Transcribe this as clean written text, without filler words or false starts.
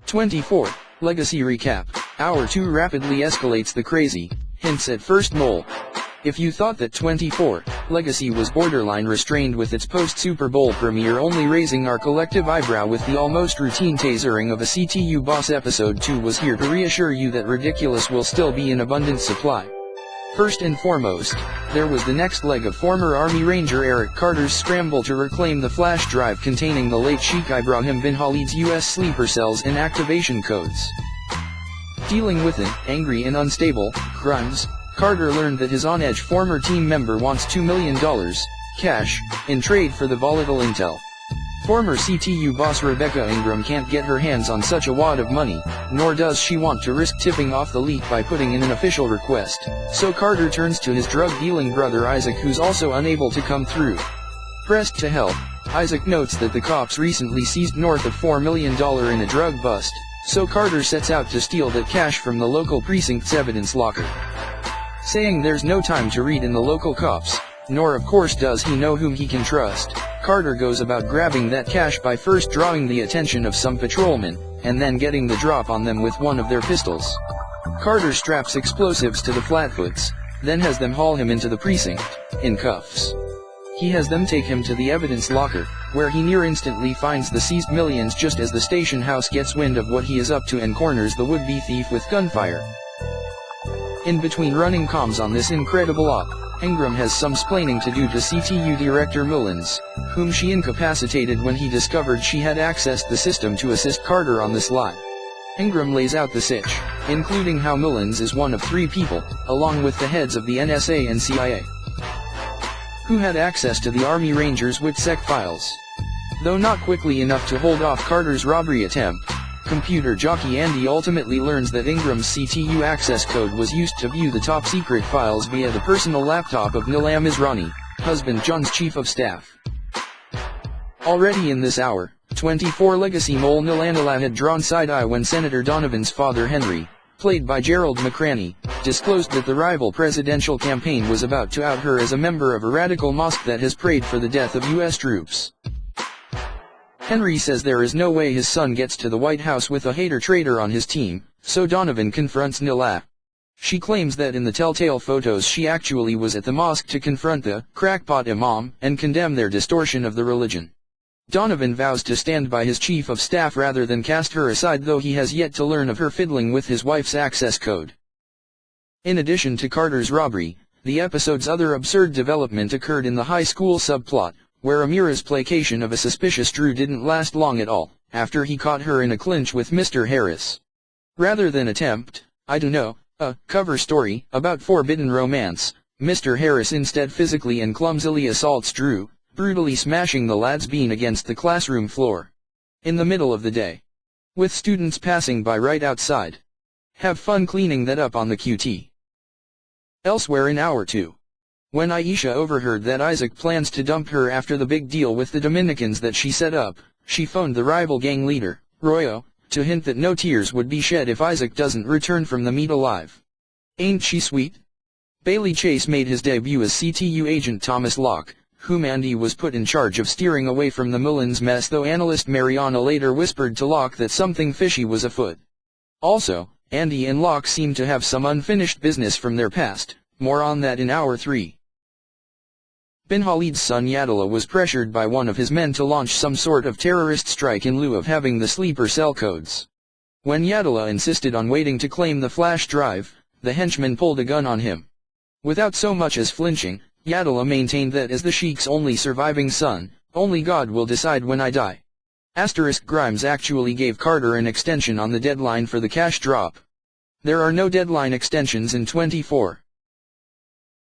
24. Legacy Recap. Hour 2 rapidly escalates the crazy, hints at first mole. If you thought that 24, Legacy was borderline restrained with its post-Super Bowl premiere only raising our collective eyebrow with the almost routine tasering of a CTU boss, episode 2 was here to reassure you that ridiculous will still be in abundant supply. First and foremost, there was the next leg of former Army Ranger Eric Carter's scramble to reclaim the flash drive containing the late Sheikh Ibrahim bin Khalid's US sleeper cells and activation codes. Dealing with an angry and unstable crimes, Carter learned that his on-edge former team member wants $2 million, cash, in trade for the volatile intel. Former CTU boss Rebecca Ingram can't get her hands on such a wad of money, nor does she want to risk tipping off the leak by putting in an official request, so Carter turns to his drug-dealing brother Isaac, who's also unable to come through. Pressed to help, Isaac notes that the cops recently seized north of $4 million in a drug bust, so Carter sets out to steal that cash from the local precinct's evidence locker. Saying there's no time to read in the local cops, nor of course does he know whom he can trust, Carter goes about grabbing that cash by first drawing the attention of some patrolmen, and then getting the drop on them with one of their pistols. Carter straps explosives to the flatfoots, then has them haul him into the precinct, in cuffs. He has them take him to the evidence locker, where he near instantly finds the seized millions just as the station house gets wind of what he is up to and corners the would-be thief with gunfire. In between running comms on this incredible op, Ingram has some splaining to do to CTU Director Mullins, whom she incapacitated when he discovered she had accessed the system to assist Carter on this lie. Ingram lays out the sitch, including how Mullins is one of 3 people, along with the heads of the NSA and CIA, who had access to the Army Rangers' WITSEC files. Though not quickly enough to hold off Carter's robbery attempt, computer jockey Andy ultimately learns that Ingram's CTU access code was used to view the top-secret files via the personal laptop of Nilam Israni, husband John's chief of staff. Already in this hour, 24 legacy mole Nilanila had drawn side-eye when Senator Donovan's father Henry, played by Gerald McCraney, disclosed that the rival presidential campaign was about to out her as a member of a radical mosque that has prayed for the death of U.S. troops. Henry says there is no way his son gets to the White House with a hater traitor on his team, so Donovan confronts Nila. She claims that in the telltale photos she actually was at the mosque to confront the crackpot imam and condemn their distortion of the religion. Donovan vows to stand by his chief of staff rather than cast her aside, though he has yet to learn of her fiddling with his wife's access code. In addition to Carter's robbery, the episode's other absurd development occurred in the high school subplot, where Amira's placation of a suspicious Drew didn't last long at all, after he caught her in a clinch with Mr. Harris. Rather than attempt, a cover story about forbidden romance, Mr. Harris instead physically and clumsily assaults Drew, brutally smashing the lad's bean against the classroom floor. In the middle of the day, with students passing by right outside. Have fun cleaning that up on the QT. Elsewhere in hour 2. When Aisha overheard that Isaac plans to dump her after the big deal with the Dominicans that she set up, she phoned the rival gang leader, Royo, to hint that no tears would be shed if Isaac doesn't return from the meet alive. Ain't she sweet? Bailey Chase made his debut as CTU agent Thomas Locke, whom Andy was put in charge of steering away from the Mullins mess, though analyst Mariana later whispered to Locke that something fishy was afoot. Also, Andy and Locke seem to have some unfinished business from their past, more on that in hour 3. Bin Khalid's son Yadala was pressured by one of his men to launch some sort of terrorist strike in lieu of having the sleeper cell codes. When Yadala insisted on waiting to claim the flash drive, the henchman pulled a gun on him. Without so much as flinching, Yadala maintained that as the Sheikh's only surviving son, only God will decide when I die. Grimes actually gave Carter an extension on the deadline for the cash drop. There are no deadline extensions in 24.